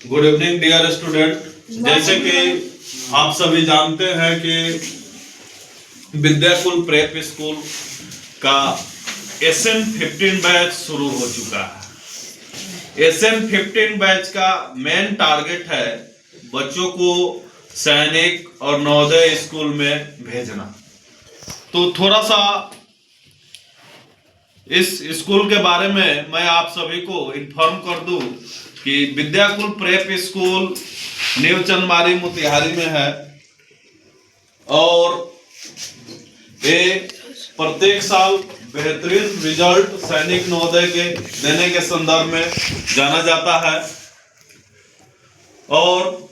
Good evening dear student. जैसे कि आप सभी जानते हैं कि विद्याकुल प्रेप स्कूल का SN15 बैच शुरू हो चुका है। SN15 बैच का मेन टारगेट है बच्चों को सैनिक और नवोदय स्कूल में भेजना। तो थोड़ा सा इस स्कूल के बारे में मैं आप सभी को इन्फॉर्म कर दूं कि Vidyakul prep school new Chandmari Motihari में है और ये प्रत्येक साल बेहतरीन रिजल्ट सैनिक नवोदय के देने के संदर्भ में जाना जाता है। और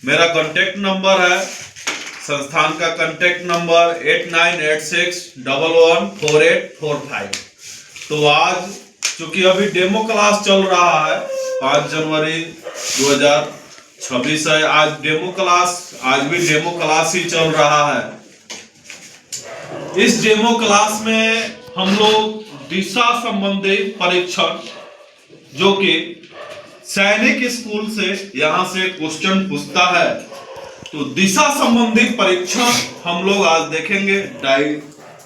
मेरा कांटेक्ट नंबर है, संस्थान का कांटेक्ट नंबर 8986114845। तो आज चूंकि अभी डेमो क्लास चल रहा है, 5 जनवरी 2026 है। आज भी डेमो क्लास ही चल रहा है। इस डेमो क्लास में हम लोग दिशा संबंधी परीक्षण, जो कि सैनिक स्कूल से यहाँ से क्वेश्चन पूछता है, तो दिशा संबंधी परीक्षण हम लोग आज देखेंगे।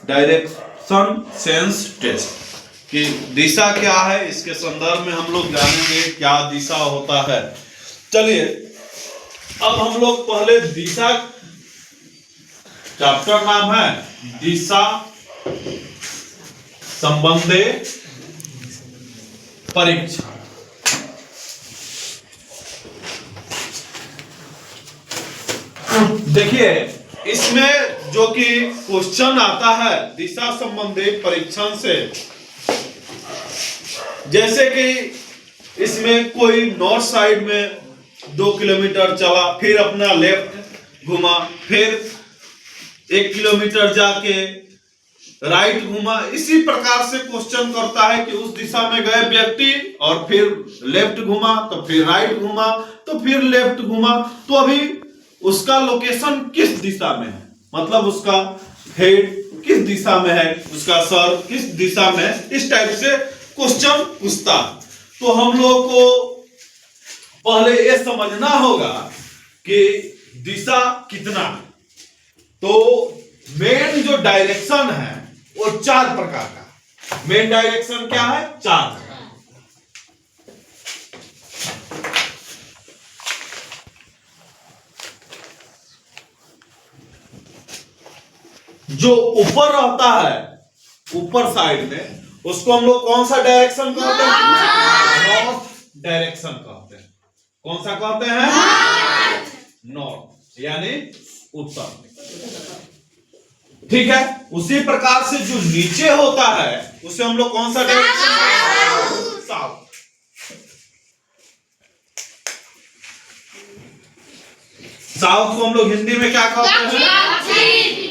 डायरेक्शन सेंस टेस्ट कि दिशा क्या है, इसके संदर्भ में हम लोग जानेंगे क्या दिशा होता है। चलिए अब हम लोग पहले दिशा, चैप्टर नाम है दिशा संबंधी परीक्षण। देखिए इसमें जो कि क्वेश्चन आता है दिशा संबंधी परीक्षण से, जैसे कि इसमें कोई नॉर्थ साइड में 2 किलोमीटर चला, फिर अपना लेफ्ट घुमा, फिर 1 किलोमीटर जाके राइट घुमा। इसी प्रकार से क्वेश्चन करता है कि उस दिशा में गए व्यक्ति और फिर लेफ्ट घुमा, तो फिर राइट घुमा, तो फिर लेफ्ट घुमा, तो अभी उसका लोकेशन किस दिशा में है, मतलब उसका हेड किस दिशा में है, उसका सर किस दिशा में है। इस टाइप से क्वेश्चन पूछता। तो हम लोग को पहले यह समझना होगा कि दिशा कितना है। तो मेन जो डायरेक्शन है वो 4 प्रकार का। मेन डायरेक्शन क्या है? 4। जो ऊपर रहता है, ऊपर साइड में, उसको हम लोग कौन सा डायरेक्शन कहते हैं? नॉर्थ डायरेक्शन कहते हैं। कौन सा कहते हैं? नॉर्थ, यानी उत्तर। ठीक है। उसी प्रकार से जो नीचे होता है उसे हम लोग कौन सा डायरेक्शन? साउथ। साउथ को हम लोग हिंदी में क्या कहते हैं?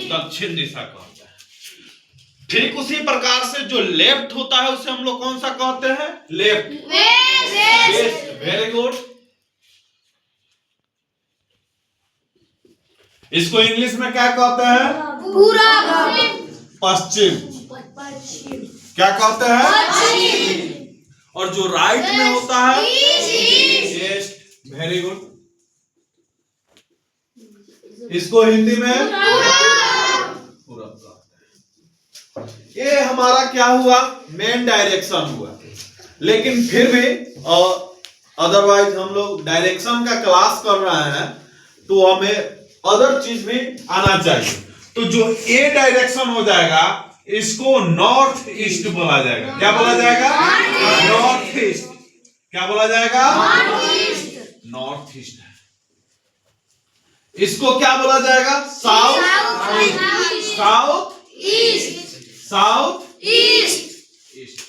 दक्षिण दिशा कहते हैं। ठीक उसी प्रकार से जो लेफ्ट होता है उसे हम लोग कौन सा कहते हैं? लेफ्ट। वेस्ट। Very good. इसको इंग्लिश में क्या कहते हैं? पूर्व। पश्चिम। क्या कहते हैं? पश्चिम। और जो राइट में होता है? ईस्ट। Very good. इसको हिंदी में पूरब। ये हमारा क्या हुआ? मेन डायरेक्शन हुआ। लेकिन फिर भी अदरवाइज हम लोग डायरेक्शन का क्लास कर रहे हैं तो हमें अदर चीज भी आना चाहिए। तो जो ए डायरेक्शन हो जाएगा इसको नॉर्थ ईस्ट बोला जाएगा। क्या बोला जाएगा? North east. क्या बोला जाएगा? North east. इसको क्या बोला जाएगा? South. South east. South east. East.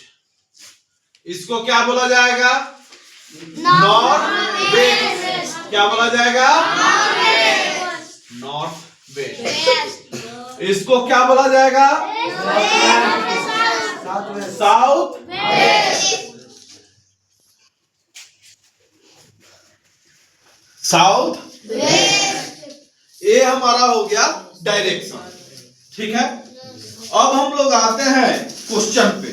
इसको क्या बोला जाएगा? North west. क्या बोला जाएगा? North west. इसको क्या बोला जाएगा? South west. South west. ये हमारा हो गया डायरेक्शन। ठीक है। अब हम लोग आते हैं क्वेश्चन पे।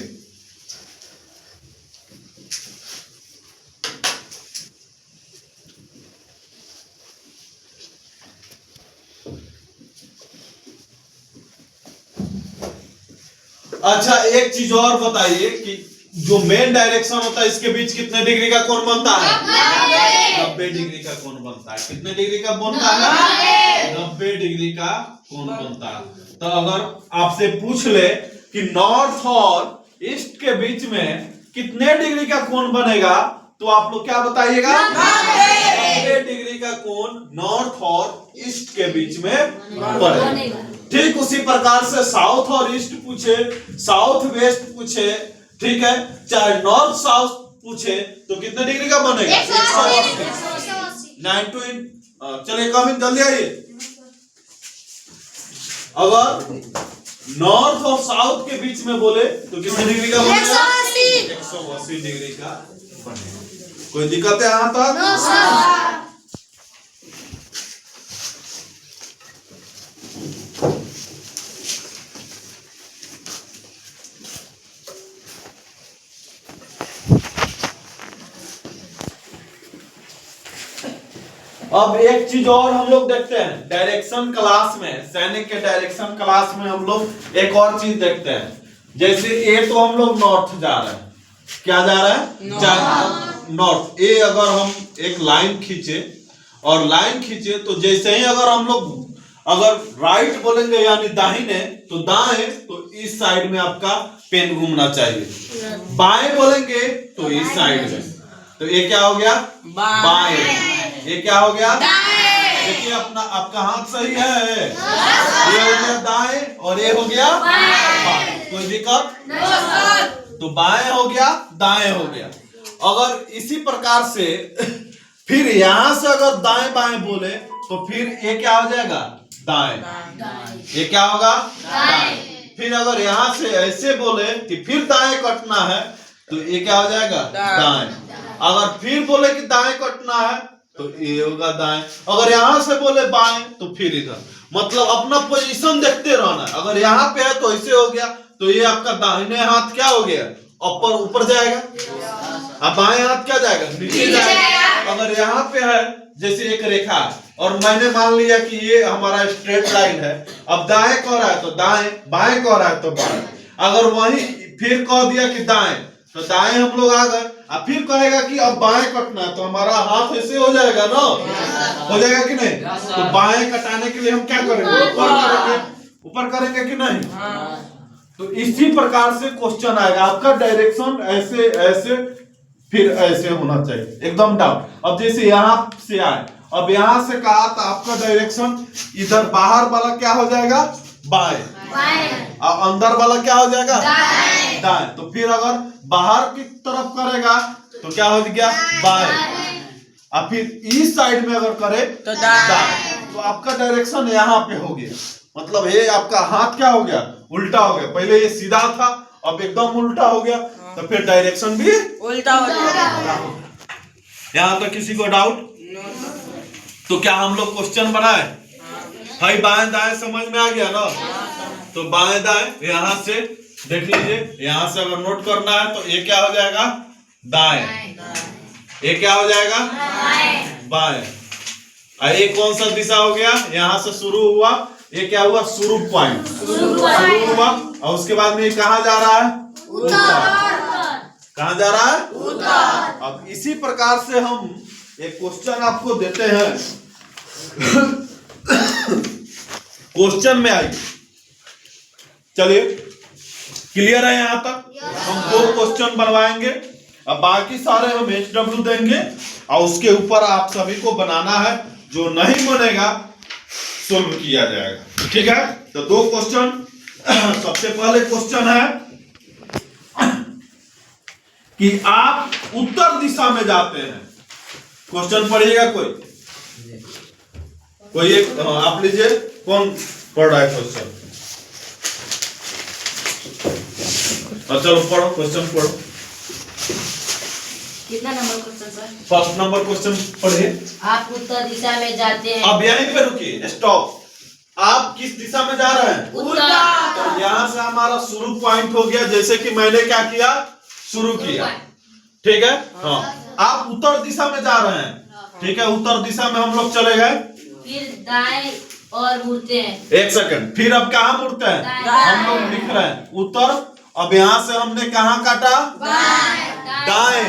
अच्छा एक चीज और बताइए कि जो मेन डायरेक्शन होता है इसके बीच कितने डिग्री का कोण बनता है? 90 डिग्री का कोण बनता है। कितने डिग्री का बनता है? 90 डिग्री का कोण बनता है। तो अगर आपसे पूछ ले कि नॉर्थ और ईस्ट के बीच में कितने डिग्री का कोण बनेगा तो आप लोग क्या बताइएगा? 90 डिग्री का कोण नॉर्थ और ईस्ट के बीच में बनेगा। ठीक उसी प्रकार से साउथ और ईस्ट पूछे, साउथ वेस्ट पूछे, ठीक है, चाहे नॉर्थ साउथ पूछे तो कितने डिग्री का बनेगा? 180। 9 चलिए कमिंग जल्दी आइए। अगर नॉर्थ और साउथ के बीच में बोले तो कितने डिग्री का बनेगा? 180 डिग्री का बनेगा। कोई दिक्कत है यहाँ तक? अब एक चीज और हम लोग देखते हैं डायरेक्शन क्लास में, सैनिक के डायरेक्शन क्लास में हम लोग एक और चीज देखते हैं। जैसे ए तो हम लोग नॉर्थ जा रहे हैं, क्या जा रहा है? नॉर्थ। ए अगर हम एक लाइन खींचे और लाइन खींचे तो जैसे ही अगर हम लोग अगर राइट बोलेंगे यानी दाहिने तो दाएं, तो इस साइड में आपका पेन घूमना चाहिए। बाएं बोलेंगे तो इस साइड में, तो ये क्या हो गया? बाएं। ये क्या हो गया? देखिए अपना आपका हाथ सही है, ये हो गया दाएं और ये हो गया बाएं। कोई दिक्कत? तो बाएं हो गया, दाएं हो गया। अगर इसी प्रकार से फिर यहां से अगर दाएं बाएं बोले तो फिर ये क्या हो जाएगा? दाएं। ये क्या होगा? दाएं। फिर अगर यहां से ऐसे बोले कि फिर दाएं कटना है तो ये क्या हो जाएगा? दाएं। अगर फिर बोले कि दाएं कटना है तो ये होगा दाएं। अगर यहां से बोले बाएं तो फिर इधर, मतलब अपना पोजीशन देखते रहना है। अगर यहाँ पे है तो ऐसे हो गया तो ये आपका दाहिने हाथ क्या हो गया? ऊपर जाएगा। अब बाएं हाथ क्या जाएगा? नीचे जाएगा। अगर यहाँ पे है जैसे एक रेखा और मैंने मान लिया कि ये हमारा स्ट्रेट लाइन है, अब दाएं कह रहा है तो दाएं, बाएं कह रहा है तो बाएं। अगर वही फिर कह दिया कि दाएं तो दाएं हम लोग आ गए, अब फिर कहेगा कि अब बाएं कटना है तो हमारा हाथ ऐसे हो जाएगा ना, हो जाएगा कि नहीं? तो बाएं कटाने के लिए हम क्या करेंगे? ऊपर करेंगे। ऊपर करेंगे कि नहीं? तो इसी प्रकार से क्वेश्चन आएगा आपका डायरेक्शन ऐसे ऐसे फिर ऐसे होना चाहिए एकदम डाउन। अब जैसे यहाँ से आए, अब यहाँ से कहा तो आपका डायरेक्शन इधर बाहर वाला क्या हो जाएगा? बाएं। और अंदर वाला क्या हो जाएगा? दाएं। तो फिर अगर बाहर की तरफ करेगा तो क्या हो गया? बाएं। और फिर इस साइड में अगर करे तो दाएं। तो आपका डायरेक्शन यहाँ पे हो गया, मतलब ये आपका हाथ क्या हो गया? उल्टा हो गया। पहले ये सीधा था अब एकदम उल्टा हो गया, तो फिर डायरेक्शन भी उल्टा हो गया। यहाँ तो किसी को डाउट? तो क्या हम लोग क्वेश्चन बनाए? भाई बाएं दाएं समझ में आ गया ना? तो बाएं दाएं यहाँ से देख लीजिए, यहाँ से अगर नोट करना है तो ये क्या हो जाएगा? दाएं। ये क्या हो जाएगा? बाएं। ये कौन सा दिशा हो गया? यहाँ से शुरू हुआ, ये क्या हुआ? शुरू पॉइंट शुरू हुआ और उसके बाद में कहाँ जा रहा है? कहाँ जा रहा है? अब इसी प्रकार से हम एक क्वेश्चन आपको देते हैं। क्वेश्चन में आइए, चलिए क्लियर है यहाँ तक? हम 2 क्वेश्चन बनवाएंगे, अब बाकी सारे हम HW देंगे और उसके ऊपर आप सभी को बनाना है। जो नहीं बनेगा सोल्व किया जाएगा, ठीक है? तो 2 क्वेश्चन। सबसे पहले क्वेश्चन है कि आप उत्तर दिशा में जाते हैं। क्वेश्चन पढ़िएगा कोई एक आप लीजिए, कौन पढ़ रहा है क्वेश्चन? चलो पढ़ो, क्वेश्चन पढ़ो। कितना number question sir? First number question पढ़िए। आप उत्तर दिशा में जाते हैं। अब यहीं पे रुकिए, स्टॉप। आप किस दिशा में जा रहे हैं? उत्तर। यहाँ से हमारा शुरू पॉइंट हो गया, जैसे कि मैंने क्या किया? शुरू किया, ठीक है? हाँ। आप उत्तर दिशा में जा रहे हैं, ठीक है? उत्तर दिशा में हम लोग चले गए, फिर दाएं और मुड़ते हैं। एक सेकंड, फिर अब कहाँ मुड़ते हैं? हम लोग लिख रहे हैं उत्तर अब यहाँ से हमने कहाँ काटा? दाएं।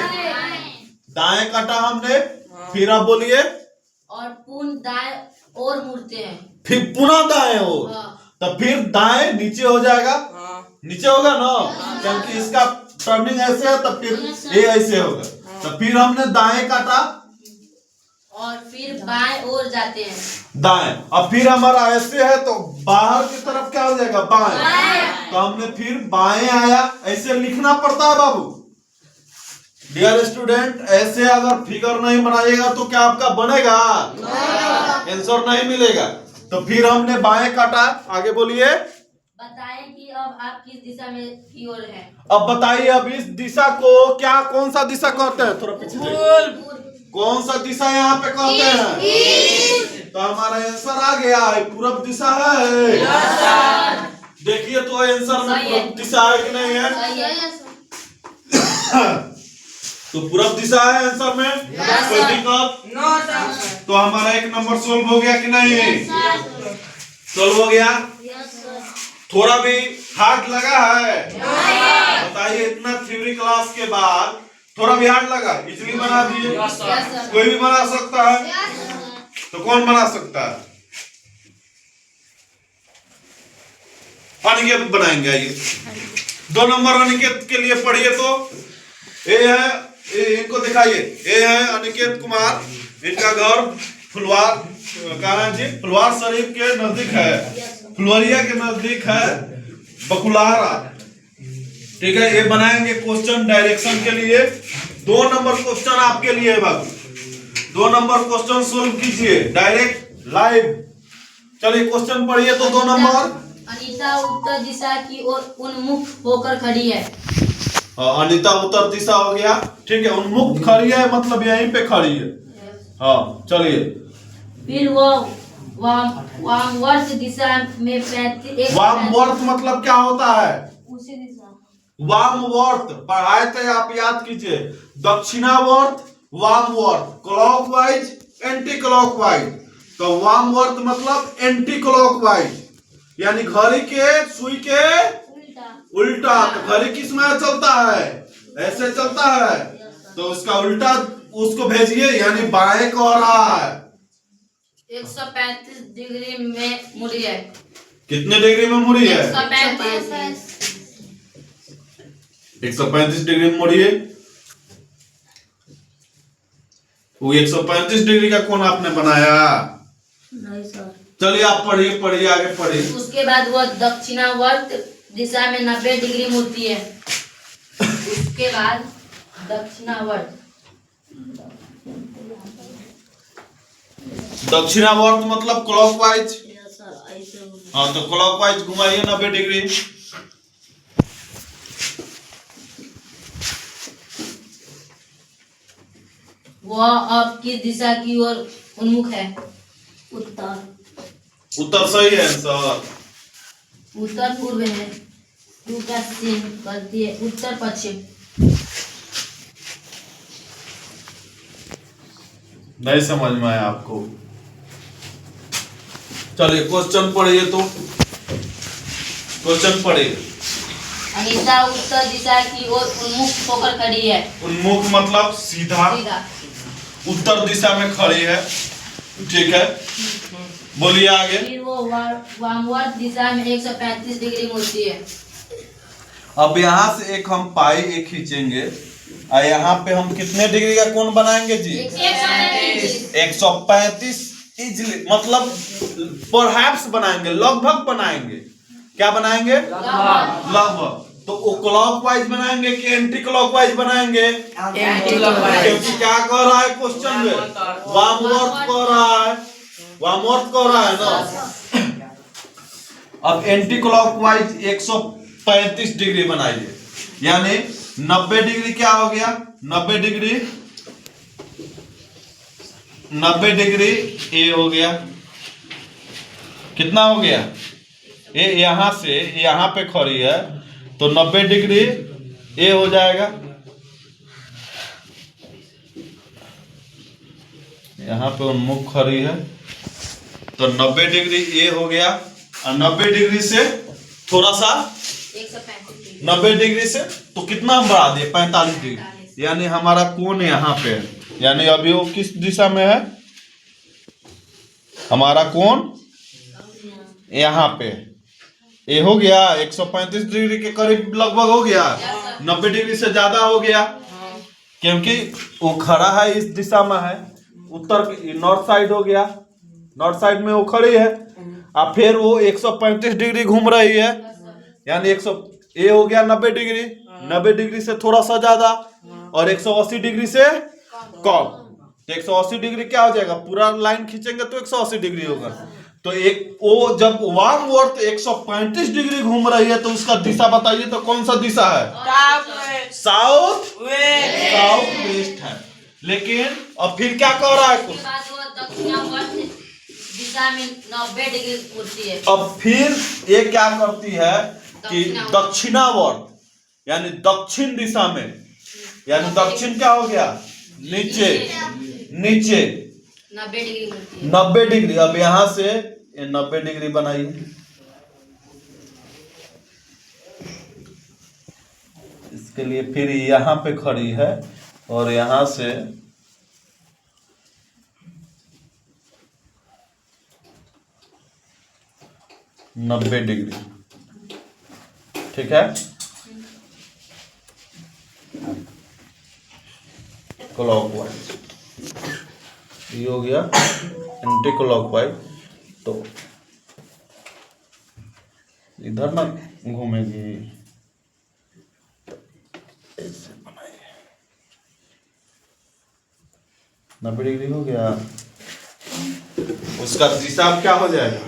दाएं काटा हमने। फिर आप बोलिए। और पुनः दाएं और मुड़ते हैं। फिर पुनः दाएं और। तो फिर दाएं नीचे हो जाएगा। नीचे होगा ना, क्योंकि इसका टर्निंग ऐसे है, तो फिर ये ऐसे होगा। तो फिर हमने दाएं काटा और फिर बाएं ओर जाते हैं। दाएं। अब फिर हमारा ऐसे है तो बाहर की तरफ क्या हो जाएगा? बाएं। तो हमने फिर बाएं आया। ऐसे लिखना पड़ता है बाबू। डियर स्टूडेंट, ऐसे अगर फिगर नहीं बनाइएगा तो क्या आपका बनेगा? आंसर नहीं मिलेगा। तो फिर हमने बाएं काटा। आगे बोलिए। बताएं कि अब आप किस दिशा में की ओर है। अब बताइए, अब इस दिशा को क्या, कौन सा दिशा कहते हैं? थोड़ा पीछे जाइए। कौन सा दिशा यहाँ पे कहते हैं? तो हमारा आंसर आ गया है, पूरब दिशा है। देखिए तो आंसर में पूरब दिशा है कि नहीं है? तो पूरब दिशा है आंसर में। कोई दिक्कत? तो हमारा एक नंबर सोल्व हो गया कि नहीं? सोल्व हो गया। थोड़ा भी हार्ड लगा है? बताइए, इतना थ्योरी क्लास के बाद थोड़ा भी हार्ड लगा? इजली बना दिए। कोई भी बना सकता है। तो कौन बना सकता है? अनिकेत बनाएंगे। आइए 2 नंबर अनिकेत के लिए पढ़िए। तो ये है, इनको दिखाइए। ये है अनिकेत कुमार। इनका घर फुलवार फुलवार शरीफ के नजदीक है, फुलवरिया के नजदीक है, बकुलारा। ठीक है, ये बनाएंगे क्वेश्चन डायरेक्शन के लिए। 2 नंबर क्वेश्चन आपके लिए है बाबू। 2 नंबर क्वेश्चन सोल्व कीजिए डायरेक्ट लाइव। चलिए क्वेश्चन पढ़िए। तो 2 नंबर। अनीता उत्तर दिशा की ओर उन्मुख होकर खड़ी है। अनीता उत्तर दिशा हो गया। ठीक है, उन्मुख खड़ी है मतलब यहीं पे खड़ी है। हाँ चलिए। फिर वो वामवर्त दिशा में 35। वामवर्त मतलब क्या होता है? उसी दिशा। वामवर्त पढ़ाए थे आप, याद कीजिए। दक्षिणावर्त, वामवर्त, क्लॉकवाइज, एंटी क्लॉकवाइज। तो वामवर्त मतलब एंटी क्लॉकवाइज, यानी घड़ी के सुई के उल्टा। तो घड़ी किस में चलता है? ऐसे चलता है। तो उसका उल्टा उसको भेजिए, यानी बाएं को आ रहा है। 135 डिग्री में मुड़ी है। कितने डिग्री में मुड़ी है? 135। 135 डिग्री में मुड़िए। वो 135 डिग्री का कौन आपने बनाया? नहीं सर। चलिए आप पढ़िए आगे पढ़िए। उसके बाद वो दक्षिणावर्त दिशा में 90 डिग्री मुड़ती है। उसके बाद दक्षिणावर्त मतलब क्लॉकवाइज। हाँ, तो क्लॉकवाइज घुमाइए 90 डिग्री। वह अब किस दिशा की ओर उन्मुख है? उत्तर सही है आंसर। उत्तर पूर्व है। यू का चिन्ह करती है उत्तर पश्चिम। नहीं समझ में आया आपको? चलिए क्वेश्चन पढ़िए। तो क्वेश्चन पढ़िए। अनीता उत्तर दिशा की ओर उन्मुख होकर खड़ी है। उन्मुख मतलब सीधा। उत्तर दिशा में खड़ी है। ठीक है, बोलिए आगे। फिर वो वामवर्त दिशा में 135 डिग्री मुड़ती है। अब यहाँ से एक हम पाई एक खींचेंगे और यहाँ पे हम कितने डिग्री का कोण बनाएंगे जी? 135 इजली, मतलब परहैप्स बनाएंगे, लगभग बनाएंगे। क्या बनाएंगे? लगभग। तो वो क्लॉकवाइज बनाएंगे कि एंटी क्लॉकवाइज बनाएंगे? क्योंकि क्या कह रहा है क्वेश्चन में? वामवर्त कह रहा है। वामवर्त कह रहा है ना। अब एंटी क्लॉकवाइज 135 डिग्री बनाइए, यानी 90 डिग्री क्या हो गया? 90 डिग्री ए हो गया। कितना हो गया? ए यहां से यहां पे खड़ी है तो 90 डिग्री ए हो जाएगा। यहां पे उन्मुख खड़ी है तो 90 डिग्री ए हो गया। और 90 डिग्री से थोड़ा सा 90 डिग्री से, तो कितना हम बढ़ा दिए 45 डिग्री, यानी हमारा कोण यहाँ पे है, यानी अभी वो किस दिशा में है, हमारा कोण यहाँ पे है। ये हो गया 135 डिग्री के करीब लगभग हो गया, 90 डिग्री से ज्यादा हो गया, क्योंकि वो खड़ा है इस दिशा में है, उत्तर नॉर्थ साइड हो गया, नॉर्थ साइड में वो खड़ी है, अब फिर वो 135 डिग्री घूम रही है, यानी 100 ये हो गया 90 डिग्री, 90 डिग्री से थोड़ा सा ज्यादा, और 180 डिग्री से कम। 180 डिग्री क्या हो जाएगा, पूरा लाइन खींचेंगे तो 180 डिग्री होगा। तो एक वो जब वार्मवर्थ 135 डिग्री घूम रही है तो उसका दिशा बताइए, तो कौन सा दिशा है, साउथ वेस्ट है। लेकिन अब फिर क्या कह रहा है, उसके बाद वो दक्षिणावर्त दिशा में 90 डिग्री होती है। अब फिर ये क्या करती है कि दक्षिणावर्त यानी दक्षिण दिशा में, यानी दक्षिण क्या हो गया, नीचे 90 डिग्री होती है। 90 डिग्री। अब यहां से 90 डिग्री बनाइए, इसके लिए फिर यहां पे खड़ी है और यहां से नब्बे डिग्री, ठीक है, क्लॉकवाइज ये हो गया एंटी क्लॉकवाइज। तो इधर ना घूमेगी, ऐसे बनाइए, 90 डिग्री हो गया, उसका दिशा क्या हो जाएगा,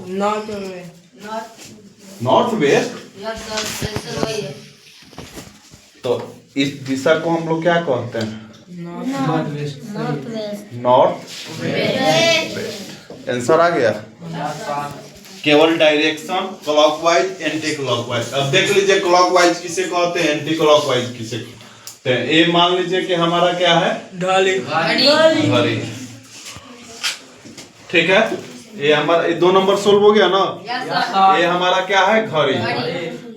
नॉर्थ वेस्ट। वही है। तो इस दिशा को हम लोग क्या कहते हैं, नॉर्थ वेस्ट। आंसर आ गया, केवल डायरेक्शन क्लॉकवाइज एंटी क्लॉकवाइज। अब देख लीजिए क्लॉकवाइज किसे कहते हैं, एंटी क्लॉकवाइज किसे कहते हैं। ये मान लीजिए कि हमारा क्या है, घड़ी, ठीक है, ये हमारा 2 नंबर सोल्व हो गया ना। ये हमारा क्या है, घड़ी।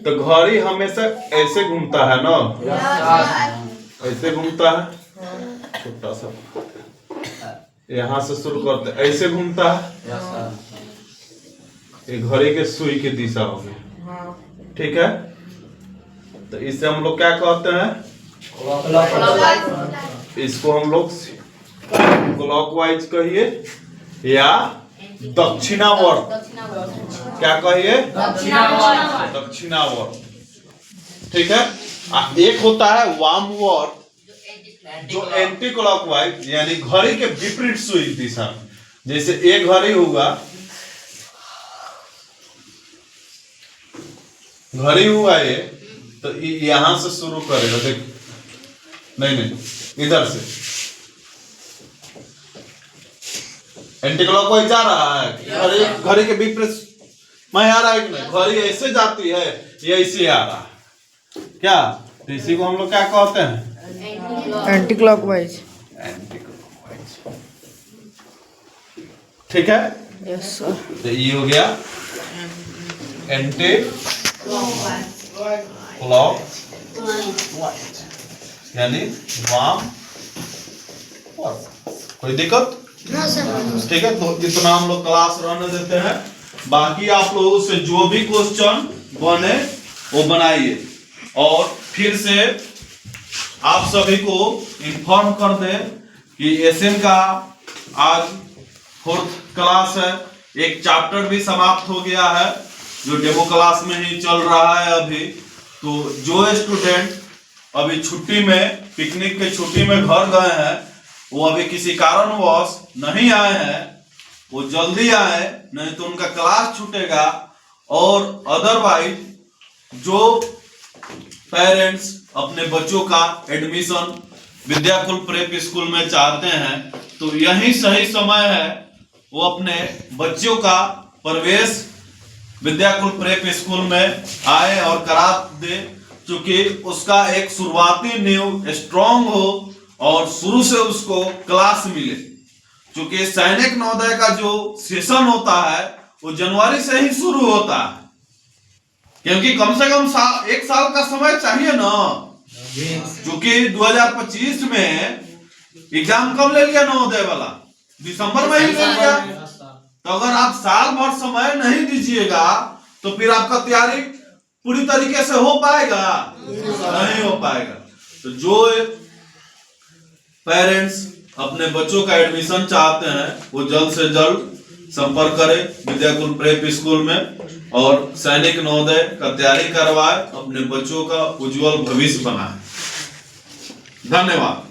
तो घड़ी हमेशा ऐसे घूमता है ना, ऐसे घूमता है, छोटा सा यहाँ से शुरू करते ऐसे घूमता है, ये घड़ी के सुई की दिशा होगी, ठीक है। तो इसे हम लोग क्या कहते हैं, इसको हम लोग क्लॉकवाइज कहिए या दक्षिणावर्त, क्या कहिए, दक्षिणावर्त, ठीक है। एक होता है वामवर्त जो एंटी क्लॉकवाइज यानी घड़ी के विपरीत सुई दिशा, जैसे एक घड़ी होगा, घड़ी हुआ ये, तो यहां से शुरू करेगा, देख, नहीं इधर से एंटी क्लॉकवाइज जा रहा है, घड़ी के विपरीत मैं आ रहा है कि नहीं, घड़ी ऐसे जाती है, ये ऐसे आ रहा है, क्या, तो इसी को हम लोग क्या कहते हैं, एंटी क्लॉकवाइज, ठीक है। Yes sir. तो ये हो गया एंटी क्लॉकवाइज यानी वाम। कोई दिक्कत, ठीक है। तो इतना हम लोग क्लास रहने देते हैं, बाकी आप लोगों से जो भी क्वेश्चन बने वो बनाइए, और फिर से आप सभी को इन्फॉर्म कर दें कि एसएन का आज 4th क्लास है, एक चैप्टर भी समाप्त हो गया है जो डेमो क्लास में ही चल रहा है अभी। तो जो स्टूडेंट अभी छुट्टी में, पिकनिक के छुट्टी में घर गए हैं, वो अभी किसी कारणवश नहीं आए हैं, वो जल्दी आए, नहीं तो उनका क्लास छूटेगा। और अदरवाइज जो पेरेंट्स अपने बच्चों का एडमिशन विद्याकुल प्रेप स्कूल में चाहते हैं, तो यही सही समय है वो अपने बच्चों का प्रवेश विद्याकुल प्रेप स्कूल में आए और करा दे, क्योंकि उसका एक शुरुआती नींव स्ट्रांग हो और शुरू से उसको क्लास मिले। क्योंकि सैनिक नवोदय का जो सेशन होता है वो जनवरी से ही शुरू होता है, क्योंकि कम से कम एक साल का समय चाहिए ना, क्योंकि 2025 में एग्जाम कब ले लिया नवोदय वाला, दिसंबर में ही ले लिया। तो अगर आप साल भर समय नहीं दीजिएगा तो फिर आपका तैयारी पूरी तरीके से हो पाएगा? नहीं हो पाएगा। तो जो पेरेंट्स अपने बच्चों का एडमिशन चाहते हैं वो जल्द से जल्द संपर्क करें विद्याकुल प्रेप स्कूल में और सैनिक नवोदय का तैयारी करवाए, अपने बच्चों का उज्जवल भविष्य बनाए। धन्यवाद।